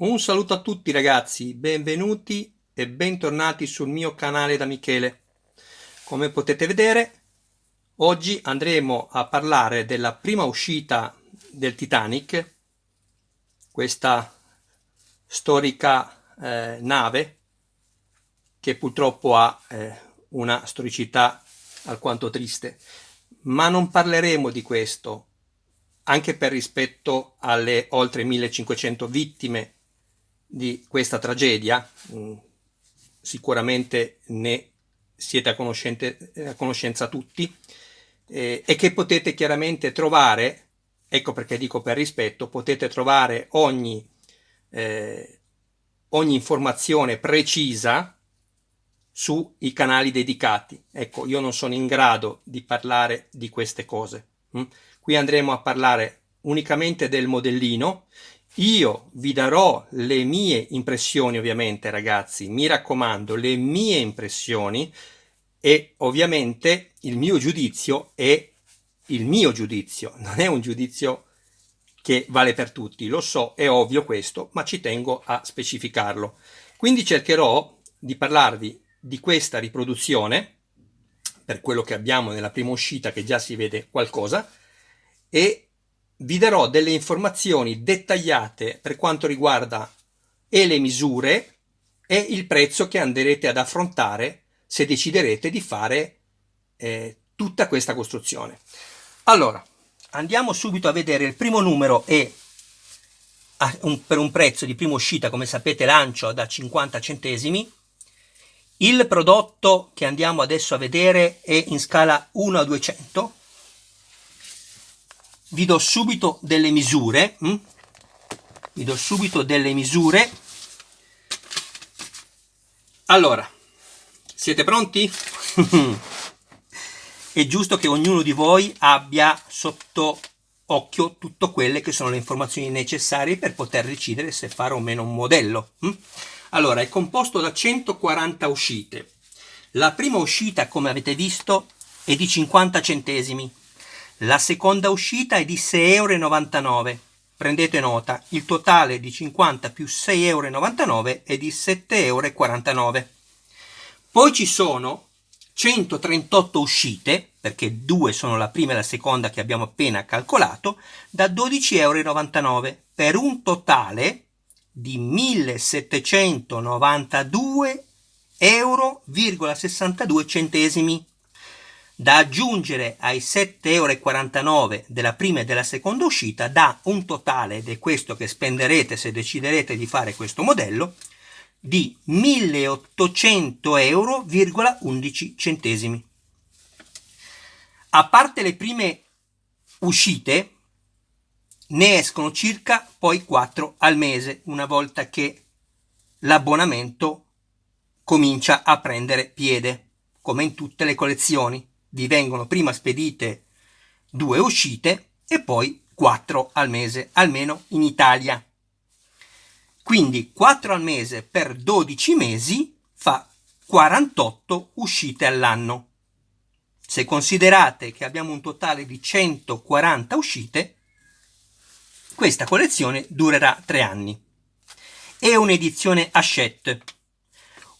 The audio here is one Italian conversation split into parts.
Un saluto a tutti ragazzi, benvenuti e bentornati sul mio canale da Michele. Come potete vedere, oggi andremo a parlare della prima uscita del Titanic, questa storica nave che purtroppo ha una storicità alquanto triste. Ma non parleremo di questo, anche per rispetto alle oltre 1500 vittime di questa tragedia. Sicuramente ne siete a conoscenza tutti, e che potete chiaramente trovare, ecco perché dico per rispetto, potete trovare ogni informazione precisa sui canali dedicati. Ecco, io non sono in grado di parlare di queste cose. Qui andremo a parlare unicamente del modellino. Io vi darò le mie impressioni, ovviamente, ragazzi, mi raccomando, le mie impressioni, e ovviamente il mio giudizio è il mio giudizio, non è un giudizio che vale per tutti, lo so, è ovvio questo, ma ci tengo a specificarlo. Quindi cercherò di parlarvi di questa riproduzione, per quello che abbiamo nella prima uscita, che già si vede qualcosa, e vi darò delle informazioni dettagliate per quanto riguarda e le misure e il prezzo che andrete ad affrontare se deciderete di fare tutta questa costruzione. Allora, andiamo subito a vedere. Il primo numero è per un prezzo di prima uscita, come sapete, lancio da 50 centesimi. Il prodotto che andiamo adesso a vedere è in scala 1 a 200. Vi do subito delle misure. Allora, siete pronti? È giusto che ognuno di voi abbia sotto occhio tutte quelle che sono le informazioni necessarie per poter decidere se fare o meno un modello. Allora, è composto da 140 uscite. La prima uscita, come avete visto, è di 50 centesimi. La seconda uscita è di 6,99 euro. Prendete nota, il totale di 50 più 6,99 euro è di 7,49 euro. Poi ci sono 138 uscite, perché due sono la prima e la seconda che abbiamo appena calcolato, da 12,99 euro, per un totale di 1.792,62 euro, da aggiungere ai 7,49 euro della prima e della seconda uscita, da un totale, ed è questo che spenderete se deciderete di fare questo modello, di 1.800,11 euro. A parte le prime uscite, ne escono circa poi 4 al mese, una volta che l'abbonamento comincia a prendere piede, come in tutte le collezioni. Vi vengono prima spedite 2 uscite e poi 4 al mese, almeno in Italia. Quindi 4 al mese per 12 mesi fa 48 uscite all'anno. Se considerate che abbiamo un totale di 140 uscite, questa collezione durerà 3 anni. È un'edizione Hachette.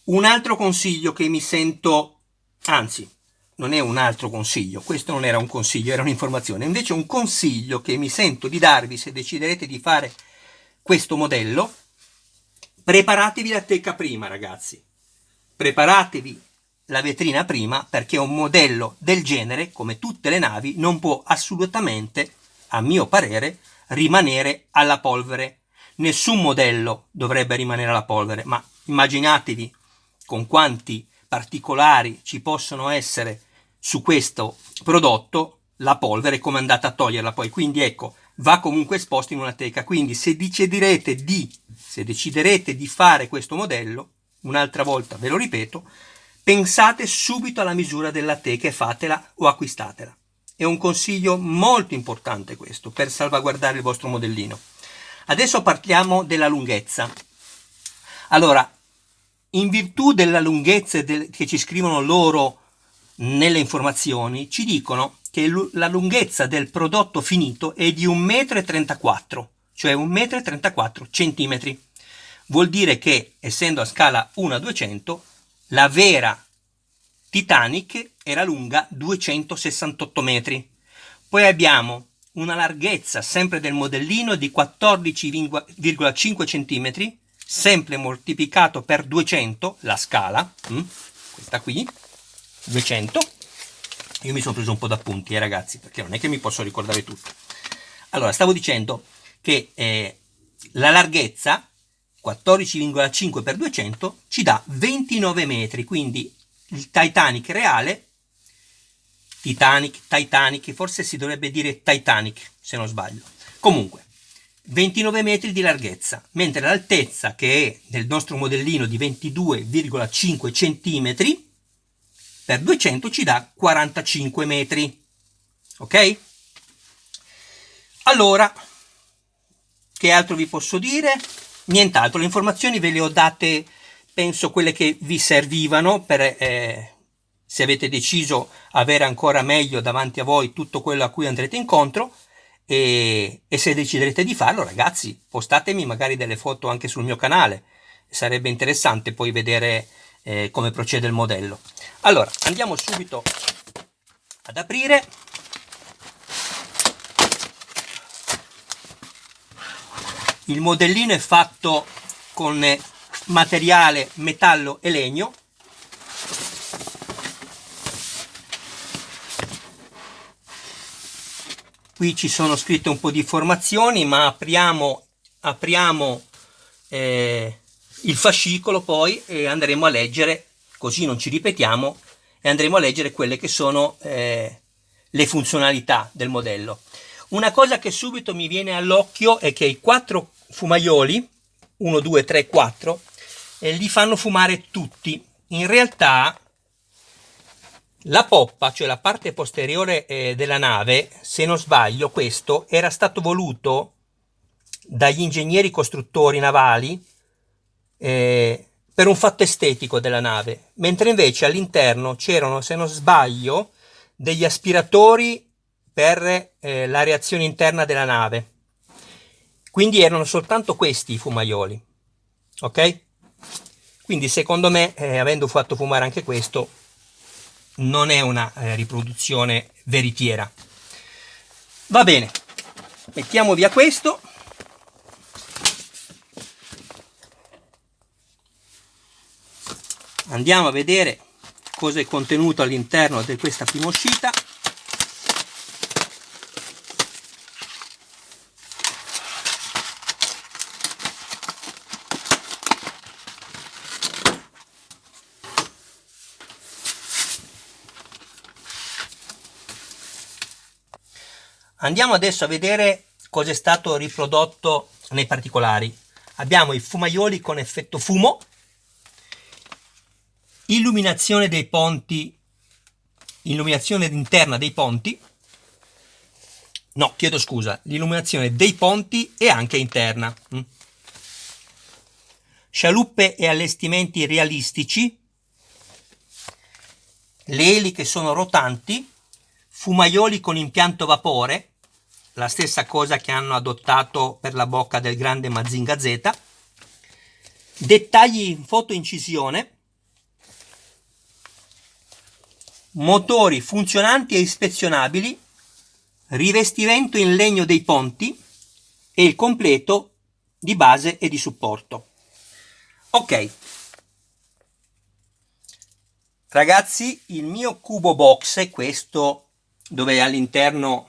Un altro consiglio che mi sento, anzi, non è un altro consiglio, questo non era un consiglio, era un'informazione, invece un consiglio che mi sento di darvi se deciderete di fare questo modello: preparatevi la teca prima, ragazzi. Preparatevi la vetrina prima, perché un modello del genere, come tutte le navi, non può assolutamente, a mio parere, rimanere alla polvere. Nessun modello dovrebbe rimanere alla polvere, ma immaginatevi con quanti particolari ci possono essere su questo prodotto, la polvere, come andate a toglierla poi. Quindi ecco, va comunque esposto in una teca. Quindi se deciderete di fare questo modello, un'altra volta ve lo ripeto, pensate subito alla misura della teca e fatela o acquistatela. È un consiglio molto importante questo per salvaguardare il vostro modellino. Adesso parliamo della lunghezza. Allora, in virtù della lunghezza che ci scrivono loro nelle informazioni, ci dicono che la lunghezza del prodotto finito è di 1,34 m, cioè 1,34 m. vuol dire che, essendo a scala 1:200, la vera Titanic era lunga 268 metri. Poi abbiamo una larghezza sempre del modellino di 14,5 cm, sempre moltiplicato per 200, la scala, questa qui, 200. Io mi sono preso un po' d'appunti, ragazzi, perché non è che mi posso ricordare tutto. Allora, stavo dicendo che la larghezza 14,5 per 200 ci dà 29 metri, quindi il Titanic reale, Titanic, forse si dovrebbe dire Titanic, se non sbaglio. Comunque, 29 metri di larghezza, mentre l'altezza, che è del nostro modellino di 22,5 centimetri, per 200 ci dà 45 metri. Ok? Allora, che altro vi posso dire? Nient'altro, le informazioni ve le ho date, penso quelle che vi servivano per, se avete deciso, avere ancora meglio davanti a voi tutto quello a cui andrete incontro, e se deciderete di farlo, ragazzi, postatemi magari delle foto anche sul mio canale, sarebbe interessante poi vedere come procede il modello. Allora, andiamo subito ad aprire. Il modellino è fatto con materiale metallo e legno. Qui ci sono scritte un po' di informazioni, ma apriamo il fascicolo poi e andremo a leggere, così non ci ripetiamo, e andremo a leggere quelle che sono le funzionalità del modello. Una cosa che subito mi viene all'occhio è che i 4 fumaioli, 1, 2, 3, 4, li fanno fumare tutti. In realtà la poppa, cioè la parte posteriore della nave, se non sbaglio, questo era stato voluto dagli ingegneri costruttori navali per un fatto estetico della nave, mentre invece all'interno c'erano, se non sbaglio, degli aspiratori per la reazione interna della nave. Quindi erano soltanto questi i fumaioli, ok? Quindi secondo me, avendo fatto fumare anche questo, non è una riproduzione veritiera. Va bene, mettiamo via questo. Andiamo a vedere cosa è contenuto all'interno di questa prima uscita. Andiamo adesso a vedere cosa è stato riprodotto nei particolari. Abbiamo i fumaioli con effetto fumo, illuminazione dei ponti, illuminazione interna dei ponti, no, chiedo scusa, l'illuminazione dei ponti e anche interna. Scialuppe e allestimenti realistici, le eliche sono rotanti, fumaioli con impianto vapore, la stessa cosa che hanno adottato per la bocca del grande Mazinga Z, dettagli in fotoincisione, motori funzionanti e ispezionabili, rivestimento in legno dei ponti e il completo di base e di supporto. Ok, ragazzi, il mio cubo box è questo, dove all'interno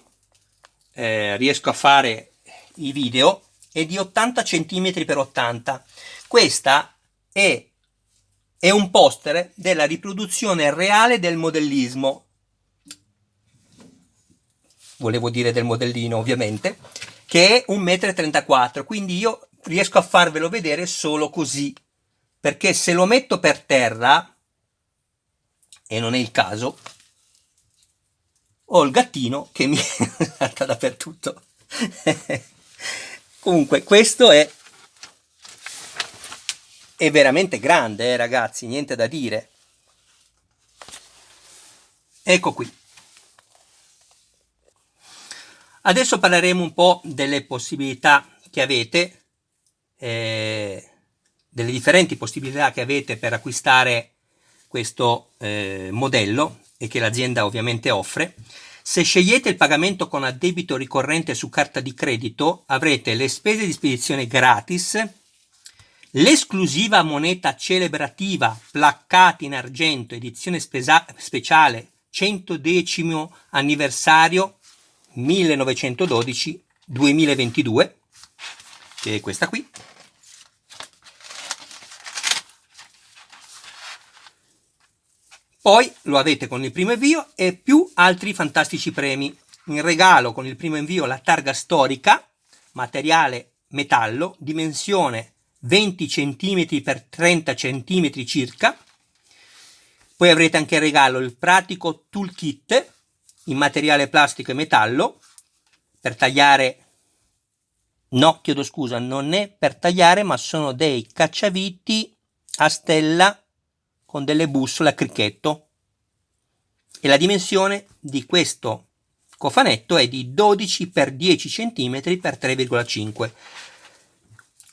riesco a fare i video, è di 80 cm x 80. Questa è un poster della riproduzione reale del modellismo, volevo dire del modellino ovviamente, che è 1,34 m, quindi io riesco a farvelo vedere solo così, perché se lo metto per terra, e non è il caso, ho il gattino che mi salta dappertutto. Comunque questo è veramente grande, ragazzi, niente da dire. Ecco qui. Adesso parleremo un po' delle possibilità che avete le differenti possibilità che avete per acquistare questo modello e che l'azienda ovviamente offre. Se scegliete il pagamento con addebito ricorrente su carta di credito, avrete le spese di spedizione gratis, l'esclusiva moneta celebrativa placcata in argento edizione speciale 110° anniversario 1912-2022, che è questa qui. Poi lo avete con il primo invio e più altri fantastici premi. In regalo con il primo invio la targa storica, materiale metallo, dimensione 20 cm x 30 cm circa. Poi avrete anche in regalo il pratico toolkit in materiale plastico e metallo per tagliare. No, chiedo scusa, non è per tagliare, ma sono dei cacciaviti a stella con delle bussole a cricchetto, e la dimensione di questo cofanetto è di 12 x 10 cm x 3,5.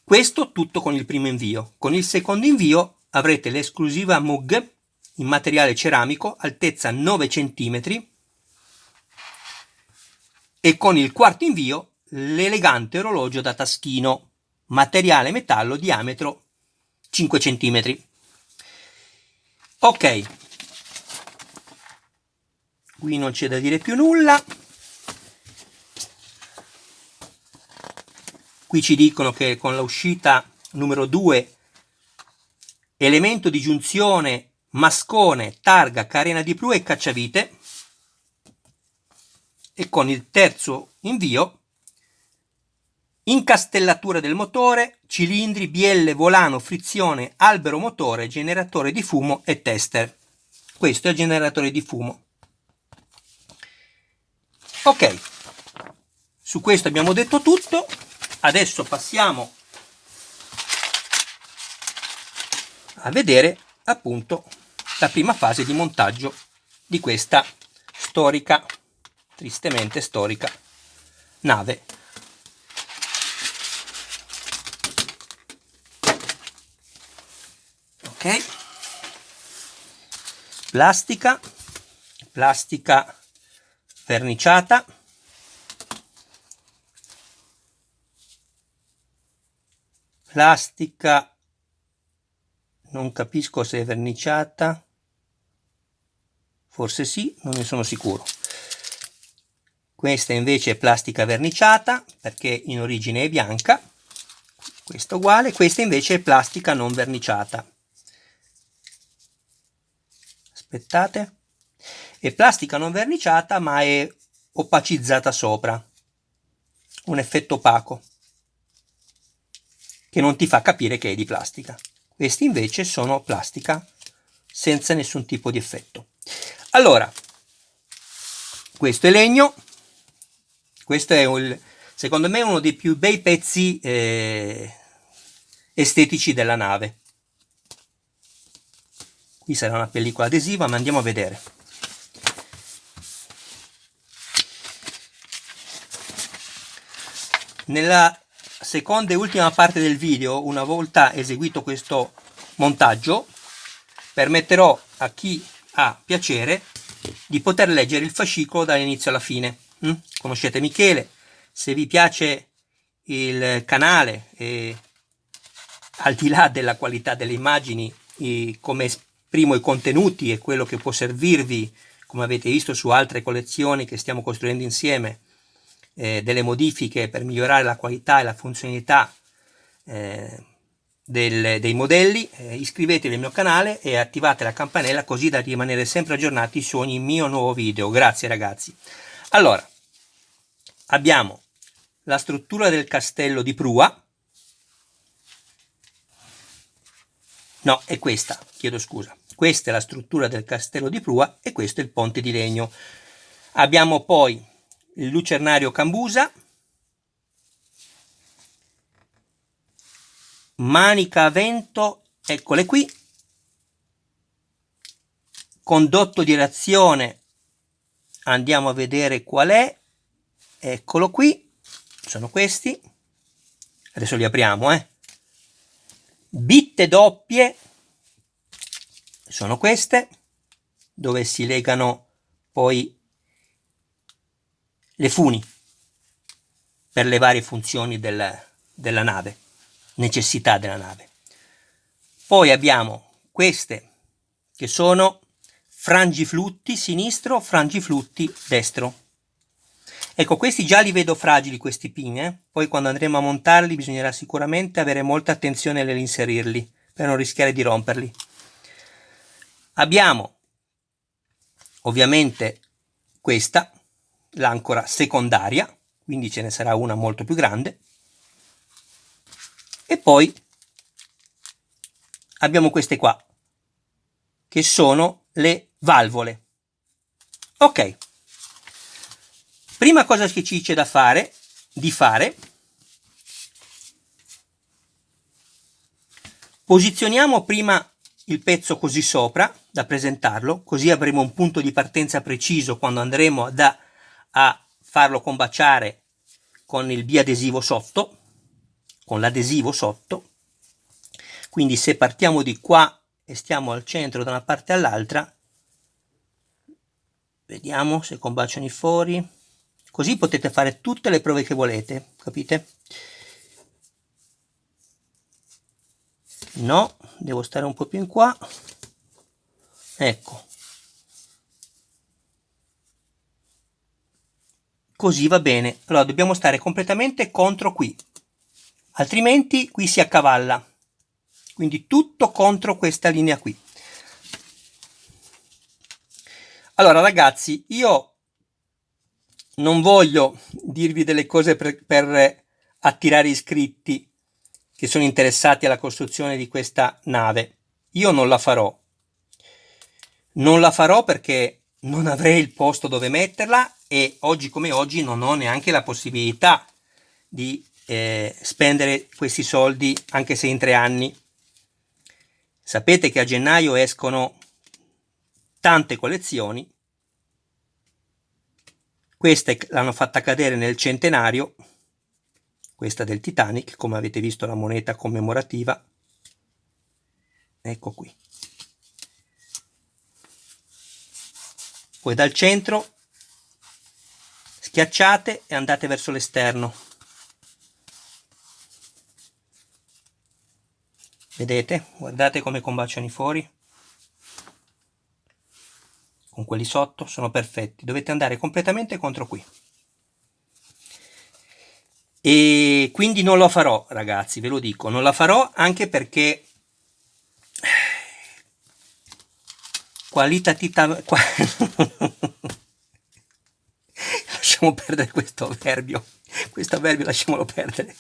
Questo tutto con il primo invio. Con il secondo invio avrete l'esclusiva mug in materiale ceramico, altezza 9 cm, e con il quarto invio l'elegante orologio da taschino, materiale metallo, diametro 5 cm. Ok, qui non c'è da dire più nulla. Qui ci dicono che con l'uscita numero 2, elemento di giunzione, mascone, targa, carena di prua e cacciavite, e con il terzo invio incastellatura del motore, cilindri, bielle, volano, frizione, albero motore, generatore di fumo e tester. Questo è il generatore di fumo. Ok, su questo abbiamo detto tutto. Adesso passiamo a vedere appunto la prima fase di montaggio di questa storica, tristemente storica nave. Ok, plastica verniciata, plastica, non capisco se è verniciata, forse sì, non ne sono sicuro. Questa invece è plastica verniciata perché in origine è bianca, questa uguale. Questa invece è plastica non verniciata. Aspettate, è plastica non verniciata ma è opacizzata sopra, un effetto opaco che non ti fa capire che è di plastica. Questi invece sono plastica senza nessun tipo di effetto. Allora, questo è legno, questo è secondo me uno dei più bei pezzi estetici della nave. Qui sarà una pellicola adesiva, ma andiamo a vedere. Nella seconda e ultima parte del video, una volta eseguito questo montaggio, permetterò a chi ha piacere di poter leggere il fascicolo dall'inizio alla fine. Conoscete Michele, se vi piace il canale e al di là della qualità delle immagini, come esprimo i contenuti e quello che può servirvi, come avete visto su altre collezioni che stiamo costruendo insieme, delle modifiche per migliorare la qualità e la funzionalità dei modelli, iscrivetevi al mio canale e attivate la campanella così da rimanere sempre aggiornati su ogni mio nuovo video. Grazie ragazzi. Allora, abbiamo la struttura del castello di prua. No, è questa, chiedo scusa. Questa è la struttura del castello di prua e questo è il ponte di legno. Abbiamo poi il lucernario cambusa, manica a vento, eccole qui, condotto di reazione, andiamo a vedere qual è, eccolo qui, sono questi, adesso li apriamo, Bitte doppie sono queste, dove si legano poi le funi per le varie funzioni della nave, necessità della nave. Poi abbiamo queste che sono frangiflutti sinistro, frangiflutti destro. Ecco, questi già li vedo fragili, questi pin, poi quando andremo a montarli bisognerà sicuramente avere molta attenzione nell'inserirli per non rischiare di romperli. Abbiamo ovviamente questa, l'ancora secondaria, quindi ce ne sarà una molto più grande, e poi abbiamo queste qua, che sono le valvole. Ok, prima cosa che ci c'è da fare, posizioniamo prima il pezzo così sopra, da presentarlo, così avremo un punto di partenza preciso quando andremo a farlo combaciare con il biadesivo sotto, con l'adesivo sotto. Quindi se partiamo di qua e stiamo al centro da una parte all'altra, vediamo se combaciano i fori, così potete fare tutte le prove che volete, capite? No, devo stare un po' più in qua, ecco, così va bene. Allora dobbiamo stare completamente contro qui, altrimenti qui si accavalla, quindi tutto contro questa linea qui. Allora ragazzi, io non voglio dirvi delle cose per attirare iscritti che sono interessati alla costruzione di questa nave. Io non la farò. Non la farò perché non avrei il posto dove metterla e oggi come oggi non ho neanche la possibilità di spendere questi soldi, anche se in 3 anni. Sapete che a gennaio escono tante collezioni. Questa l'hanno fatta cadere nel centenario, questa del Titanic, come avete visto la moneta commemorativa, ecco qui. Poi dal centro schiacciate e andate verso l'esterno. Vedete? Guardate come combaciano i fori. Con quelli sotto sono perfetti. Dovete andare completamente contro qui. E quindi non lo farò, ragazzi, ve lo dico, non la farò anche perché lasciamo perdere questo avverbio lasciamolo perdere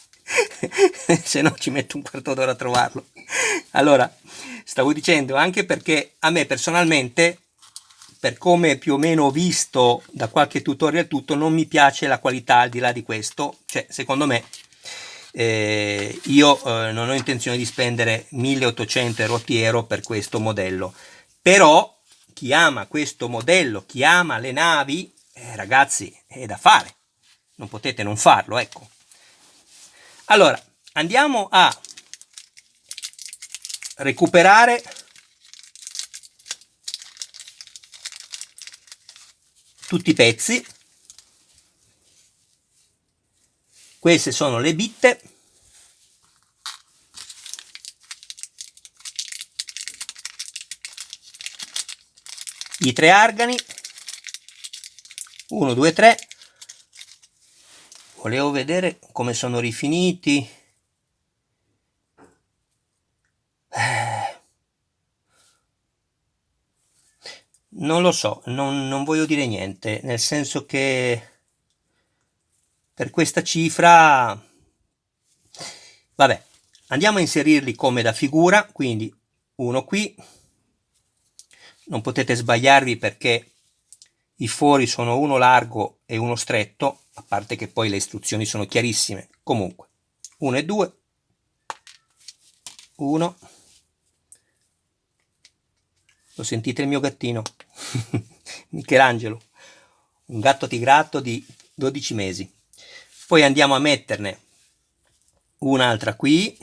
se no ci metto un quarto d'ora a trovarlo. Allora, stavo dicendo anche perché a me personalmente, per come più o meno ho visto da qualche tutorial tutto, non mi piace la qualità al di là di questo, cioè secondo me io non ho intenzione di spendere 1800 euro per questo modello, però chi ama questo modello, chi ama le navi, ragazzi, è da fare, non potete non farlo, ecco. Allora, andiamo a recuperare tutti i pezzi. Queste sono le bitte. I 3 argani. 1, 2, 3. Volevo vedere come sono rifiniti. Non lo so, non voglio dire niente, nel senso che per questa cifra, vabbè, andiamo a inserirli come da figura, quindi uno qui, non potete sbagliarvi perché i fori sono uno largo e uno stretto, a parte che poi le istruzioni sono chiarissime. Comunque 1 e 2, 1. Lo sentite il mio gattino? Michelangelo, un gatto tigrato di 12 mesi. Poi andiamo a metterne un'altra qui,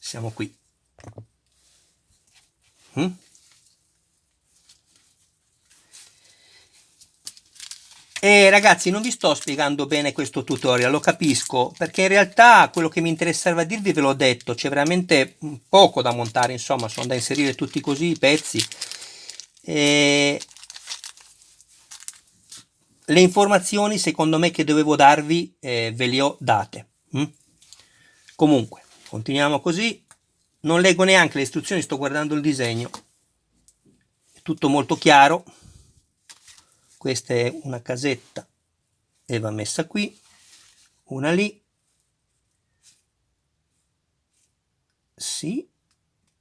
siamo qui. E ragazzi, non vi sto spiegando bene questo tutorial, lo capisco, perché in realtà quello che mi interessava dirvi ve l'ho detto, c'è veramente poco da montare, insomma, sono da inserire tutti così i pezzi. E le informazioni, secondo me, che dovevo darvi ve le ho date. Comunque, continuiamo così. Non leggo neanche le istruzioni, sto guardando il disegno. È tutto molto chiaro. Questa è una casetta e va messa qui, una lì. Sì,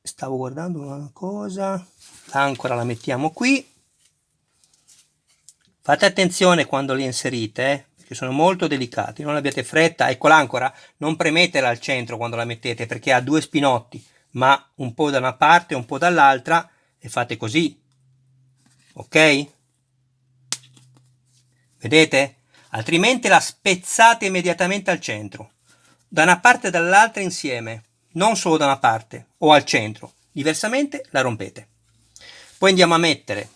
stavo guardando una cosa. L'ancora la mettiamo qui. Fate attenzione quando li inserite, perché sono molto delicati, non abbiate fretta. Ecco l'ancora, non premetela al centro quando la mettete, perché ha due spinotti, ma un po' da una parte e un po' dall'altra, e fate così. Ok? Vedete? Altrimenti la spezzate immediatamente al centro, da una parte e dall'altra insieme, non solo da una parte o al centro, diversamente la rompete. Poi andiamo a mettere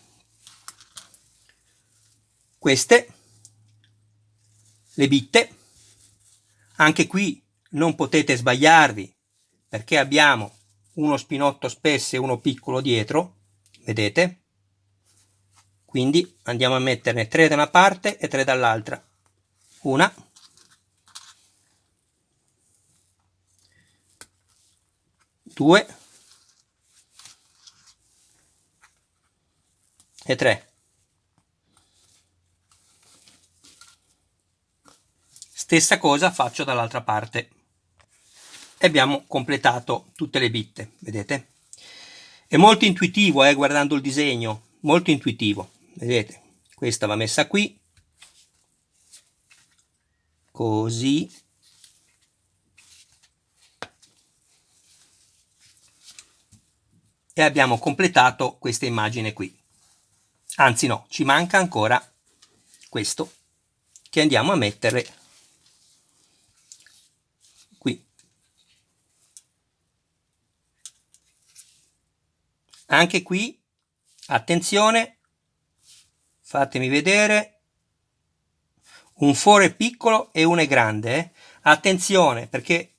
queste, le bitte. Anche qui non potete sbagliarvi, perché abbiamo uno spinotto spesso e uno piccolo dietro, vedete? Quindi andiamo a metterne 3 da una parte e 3 dall'altra. Una, due e 3. Stessa cosa faccio dall'altra parte. E abbiamo completato tutte le bitte, vedete? È molto intuitivo, guardando il disegno, molto intuitivo, vedete? Questa va messa qui, così. E abbiamo completato questa immagine qui. Anzi no, ci manca ancora questo, che andiamo a mettere qui. Anche qui, attenzione, fatemi vedere, un foro è piccolo e uno è grande. Attenzione, perché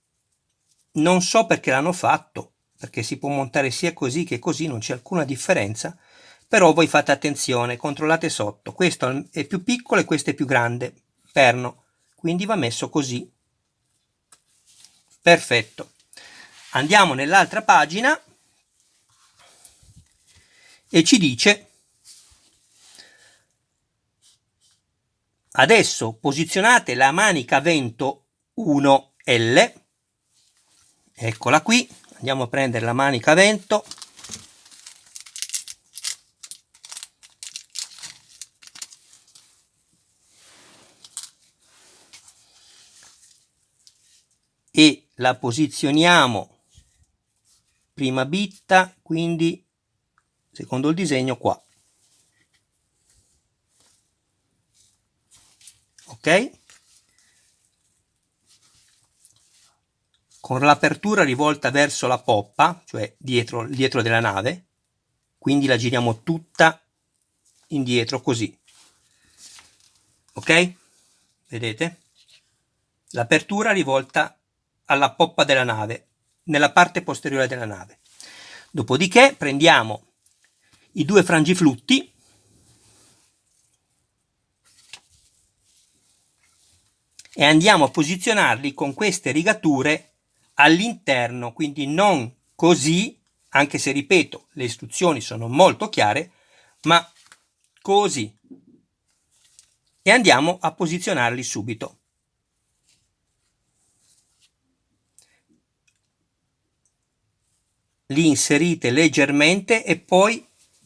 non so perché l'hanno fatto, perché si può montare sia così che così, non c'è alcuna differenza, però voi fate attenzione, controllate sotto, questo è più piccolo e questo è più grande, perno, quindi va messo così. Perfetto. Andiamo nell'altra pagina e ci dice: adesso posizionate la manica a vento 1L, eccola qui, andiamo a prendere la manica a vento, e la posizioniamo prima bitta, quindi secondo il disegno qua. Ok? Con l'apertura rivolta verso la poppa, cioè dietro della nave, quindi la giriamo tutta indietro così. Ok? Vedete? L'apertura rivolta alla poppa della nave, nella parte posteriore della nave. Dopodiché prendiamo i due frangiflutti e andiamo a posizionarli con queste rigature all'interno, quindi non così, anche se ripeto, le istruzioni sono molto chiare, ma così. E andiamo a posizionarli subito. Li inserite leggermente e poi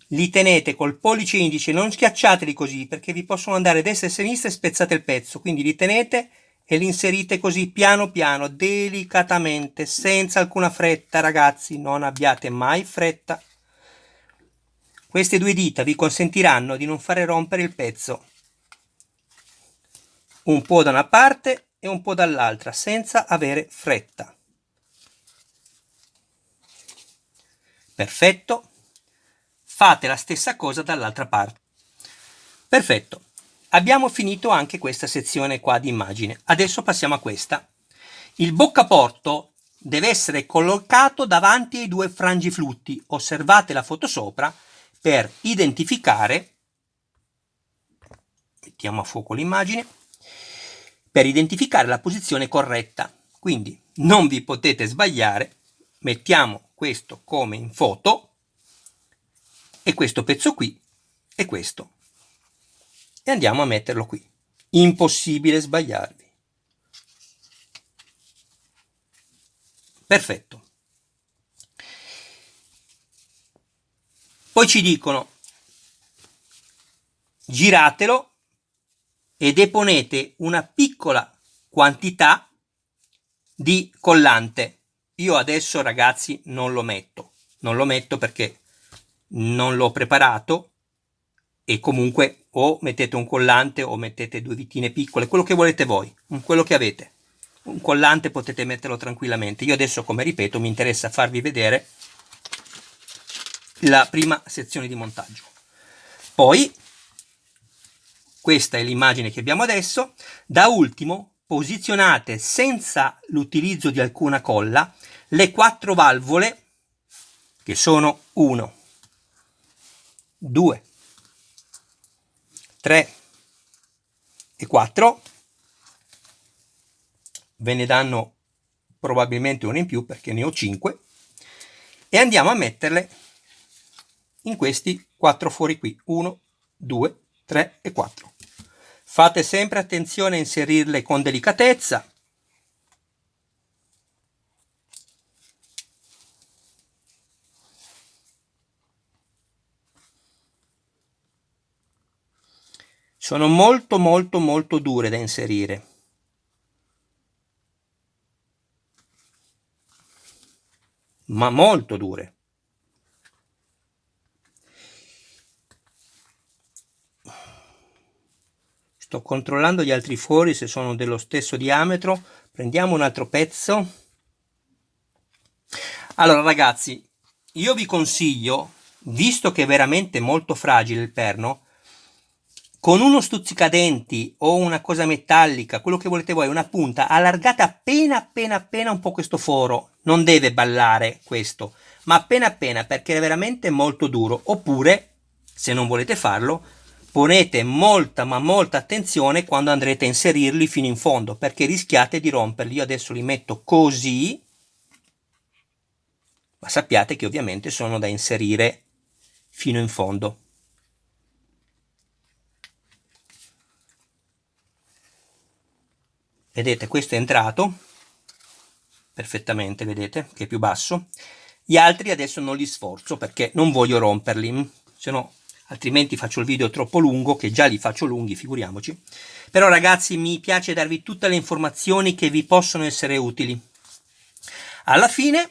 li tenete col pollice indice, non schiacciateli così perché vi possono andare destra e sinistra e spezzate il pezzo, quindi li tenete e li inserite così piano piano, delicatamente, senza alcuna fretta. Ragazzi, non abbiate mai fretta. Queste due dita vi consentiranno di non fare rompere il pezzo, un po' da una parte e un po' dall'altra, senza avere fretta. Perfetto. Fate la stessa cosa dall'altra parte. Perfetto. Abbiamo finito anche questa sezione qua di immagine. Adesso passiamo a questa. Il boccaporto deve essere collocato davanti ai due frangiflutti. Osservate la foto sopra per identificare, mettiamo a fuoco l'immagine, per identificare la posizione corretta. Quindi non vi potete sbagliare, mettiamo questo come in foto e questo pezzo qui e questo e andiamo a metterlo qui. Impossibile sbagliarvi. Perfetto. Poi ci dicono giratelo e deponete una piccola quantità di collante. Io adesso, ragazzi, non lo metto perché non l'ho preparato, e comunque o mettete un collante o mettete due vitine piccole, quello che volete voi, quello che avete. Un collante potete metterlo tranquillamente. Io adesso, come ripeto, mi interessa farvi vedere la prima sezione di montaggio. Poi questa è l'immagine che abbiamo adesso. Da ultimo posizionate, senza l'utilizzo di alcuna colla, le 4 valvole che sono 1, 2, 3 e 4. Ve ne danno probabilmente una in più perché ne ho 5, e andiamo a metterle in questi 4 fori qui, 1, 2, 3 e 4. Fate sempre attenzione a inserirle con delicatezza. Sono molto dure da inserire. Ma molto dure. Sto controllando gli altri fori se sono dello stesso diametro. Prendiamo un altro pezzo. Allora ragazzi, io vi consiglio, visto che è veramente molto fragile il perno, con uno stuzzicadenti o una cosa metallica, quello che volete voi, una punta, allargate appena un po' questo foro. Non deve ballare questo, ma appena perché è veramente molto duro. Oppure, se non volete farlo, ponete molta attenzione quando andrete a inserirli fino in fondo, perché rischiate di romperli. Io adesso li metto così, ma sappiate che ovviamente sono da inserire fino in fondo. Vedete, questo è entrato perfettamente, vedete che è più basso. Gli altri adesso non li sforzo perché non voglio romperli, se no altrimenti faccio il video troppo lungo, che già li faccio lunghi, figuriamoci. Però ragazzi, mi piace darvi tutte le informazioni che vi possono essere utili. Alla fine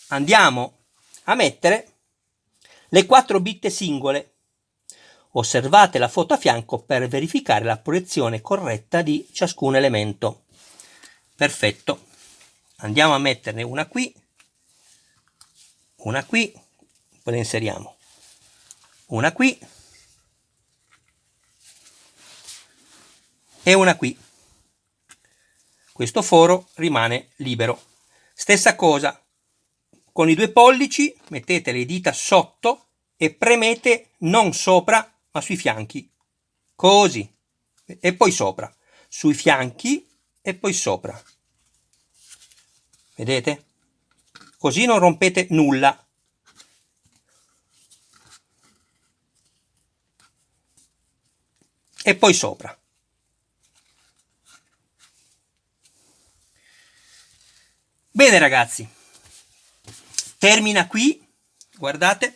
andiamo a mettere le 4 bitte singole. Osservate la foto a fianco per verificare la posizione corretta di ciascun elemento. Perfetto. Andiamo a metterne una qui, poi le inseriamo. Una qui e una qui. Questo foro rimane libero. Stessa cosa, con i 2 pollici mettete le dita sotto e premete non sopra ma sui fianchi, così, e poi sopra, sui fianchi e poi sopra. Vedete? Così non rompete nulla. E poi sopra. Bene ragazzi, termina qui, guardate,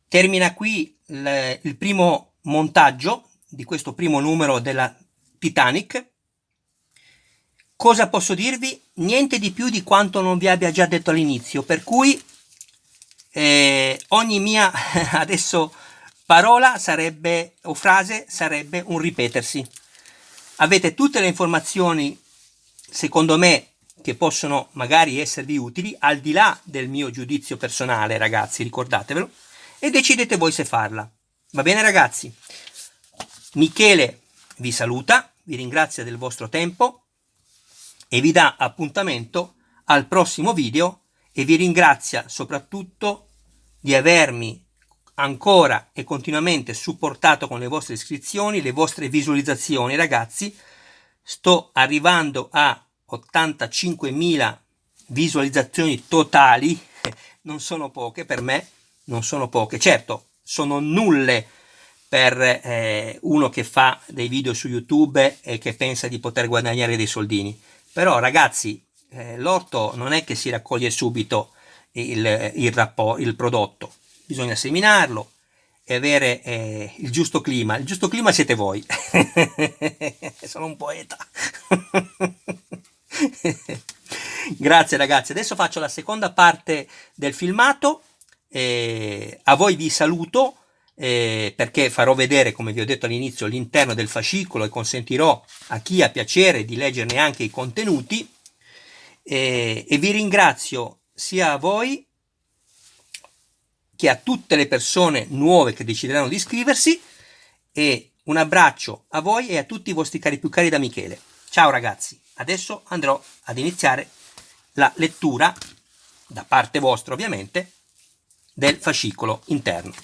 termina qui il primo montaggio di questo primo numero della Titanic. Cosa posso dirvi? Niente di più di quanto non vi abbia già detto all'inizio, per cui ogni mia adesso parola sarebbe, o frase sarebbe un ripetersi. Avete tutte le informazioni, secondo me, che possono magari esservi utili, al di là del mio giudizio personale, ragazzi, ricordatevelo, e decidete voi se farla. Va bene, ragazzi? Michele vi saluta, vi ringrazia del vostro tempo e vi dà appuntamento al prossimo video, e vi ringrazia soprattutto di avermi ancora e continuamente supportato con le vostre iscrizioni, le vostre visualizzazioni. Ragazzi, sto arrivando a 85.000 visualizzazioni totali, non sono poche per me, non sono poche, certo sono nulle per uno che fa dei video su YouTube e che pensa di poter guadagnare dei soldini, però ragazzi, l'orto non è che si raccoglie subito il prodotto, bisogna seminarlo e avere il giusto clima. Il giusto clima siete voi. Sono un poeta. Grazie ragazzi, adesso faccio la seconda parte del filmato. A voi vi saluto, perché farò vedere, come vi ho detto all'inizio, l'interno del fascicolo e consentirò a chi ha piacere di leggerne anche i contenuti, e vi ringrazio sia a voi che a tutte le persone nuove che decideranno di iscriversi, e un abbraccio a voi e a tutti i vostri cari più cari da Michele. Ciao ragazzi, adesso andrò ad iniziare la lettura, da parte vostra ovviamente, del fascicolo interno.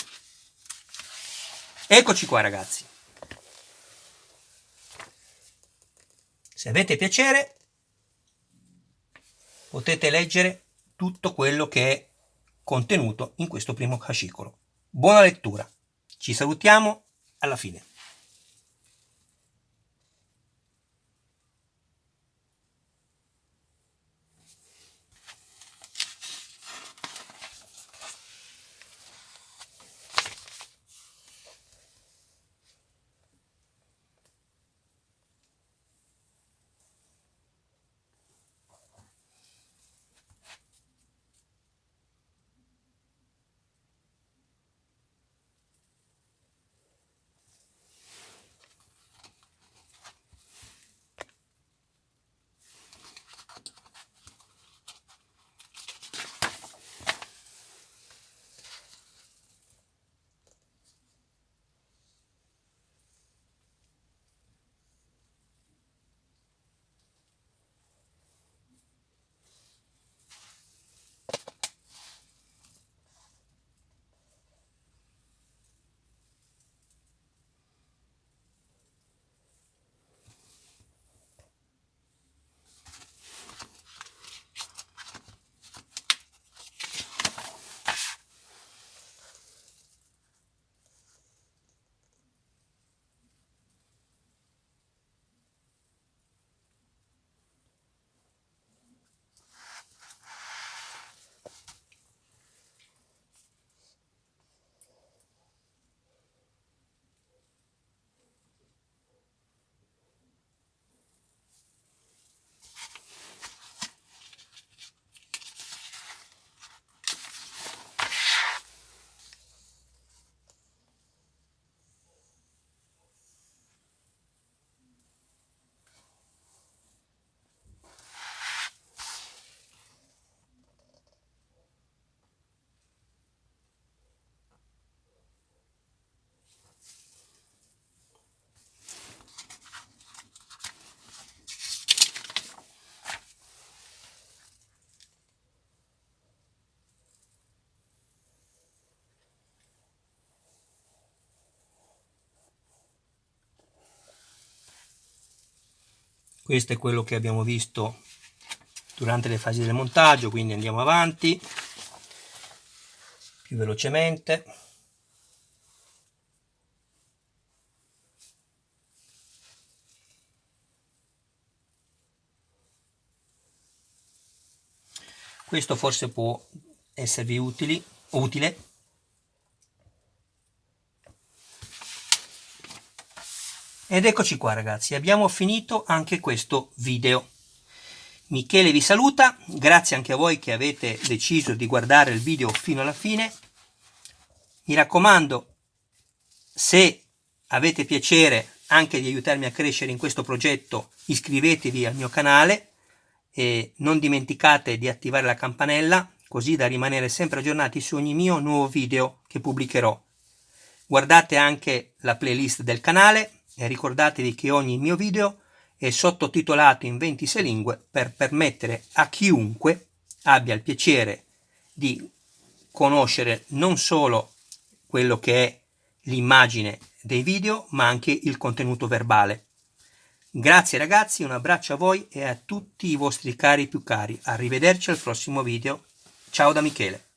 Eccoci qua ragazzi. Se avete piacere potete leggere tutto quello che è contenuto in questo primo fascicolo. Buona lettura, ci salutiamo alla fine. Questo è quello che abbiamo visto durante le fasi del montaggio, quindi andiamo avanti più velocemente. Questo forse può esservi utile. Ed eccoci qua ragazzi, abbiamo finito anche questo video. Michele vi saluta, grazie anche a voi che avete deciso di guardare il video fino alla fine. Mi raccomando, se avete piacere anche di aiutarmi a crescere in questo progetto, iscrivetevi al mio canale e non dimenticate di attivare la campanella così da rimanere sempre aggiornati su ogni mio nuovo video che pubblicherò. Guardate anche la playlist del canale e ricordatevi che ogni mio video è sottotitolato in 26 lingue per permettere a chiunque abbia il piacere di conoscere non solo quello che è l'immagine dei video, ma anche il contenuto verbale. Grazie ragazzi, un abbraccio a voi e a tutti i vostri cari più cari. Arrivederci al prossimo video. Ciao da Michele.